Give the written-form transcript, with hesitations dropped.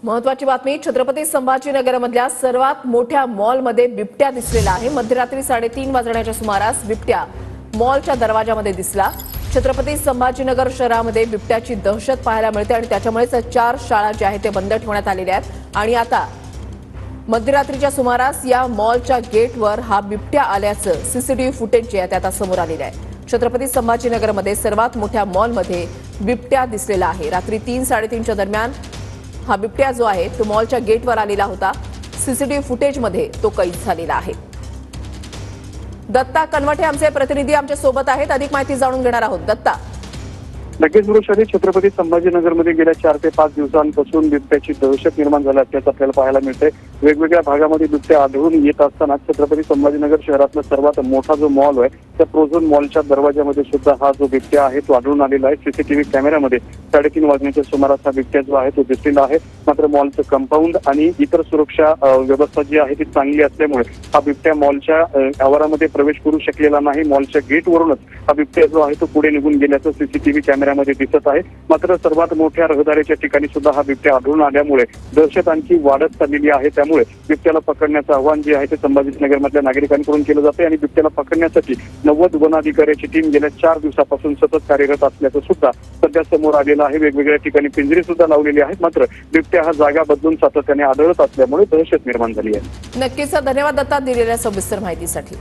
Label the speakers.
Speaker 1: महत्वाची बातमी, छत्रपती संभाजीनगरमधल्या सर्वात मोठ्या मॉलमध्ये बिबट्या दिसलेला आहे। मध्यरात्री 3:30 वाजण्याच्या सुमारास बिबट्या मॉलच्या दरवाजामध्ये दिसला। छत्रपती संभाजीनगर शहरामध्ये बिबट्याची दहशत पाहायला मिळते आणि त्याच्यामुळेच 4 शाळा ज्या आहेत ते बंद ठेवण्यात आलेल्या आहेत आणि आता मध्यरात्रीच्या सुमारास या मॉलच्या गेटवर हा बिबट्या आल्याचं सीसीटीव्ही फुटेज जे आहे ते आता समोर आलेलं आहे। छत्रपती संभाजीनगरमध्ये सर्वात मोठ्या मॉलमध्ये बिबट्या दिसलेला आहे। रात्री 3-3:30च्या दरम्यान हा बिबट्या जो आहे तो मॉलच्या गेटवर आलेला होता। सीसीटीव्ही फुटेजमध्ये तो कैद झालेला आहे। दत्ता कनवटे आमचे प्रतिनिधी आमच्या सोबत आहेत, अधिक माहिती जाणून घेणार आहोत। दत्ता,
Speaker 2: नक्कीच वृषाली, छत्रपती संभाजीनगरमध्ये गेल्या 4 ते 5 दिवसांपासून बिबट्याची दहशत निर्माण झाली असल्याचं आपल्याला पाहायला मिळते। वेगवेगळ्या भागामध्ये बिबट्या आढळून येत असताना छत्रपती संभाजीनगर शहरातला सर्वात मोठा जो मॉल आहे त्या प्रोझोन मॉलच्या दरवाजामध्ये सुद्धा हा जो बिबट्या आहे तो आढळून आलेला आहे। सीसीटीव्ही कॅमेऱ्यामध्ये 3:30 वाजण्याच्या सुमारास हा बिबट्या जो आहे तो दिसलेला आहे। मात्र मॉलचं कंपाऊंड आणि इतर सुरक्षा व्यवस्था जी आहे ती चांगली असल्यामुळे हा बिबट्या मॉलच्या आवारामध्ये प्रवेश करू शकलेला नाही। मॉलच्या गेटवरूनच हा बिबट्या जो आहे तो पुढे निघून गेल्याचं सीसीटीव्ही कॅमेऱ्यामध्ये दिसत आहे। मात्र सर्वात मोठ्या रहदारीच्या ठिकाणी सुद्धा हा बिबट्या आढळून आल्यामुळे दहशत आणखी वाढत चाललेली आहे। त्यामुळे बिबट्याला पकडण्याचं आव्हान जे आहे ते संभाजीनगरमधल्या नागरिकांकडून केलं जाते आणि बिबट्याला पकडण्यासाठी 90 वन अधिकाऱ्याची टीम गेल्या 4 दिवसापासून सतत कार्यरत असल्याचं सुद्धा सध्या समोर आलेलं आहे। वेगवेगळ्या ठिकाणी पिंजरे सुद्धा लावलेली आहेत। मात्र बिबट्या हा जागा बदलून सातत्याने आढळत असल्यामुळे दहशत निर्माण झाली आहे।
Speaker 1: नक्कीच धन्यवाद दत्ता दिलेल्या सविस्तर माहितीसाठी।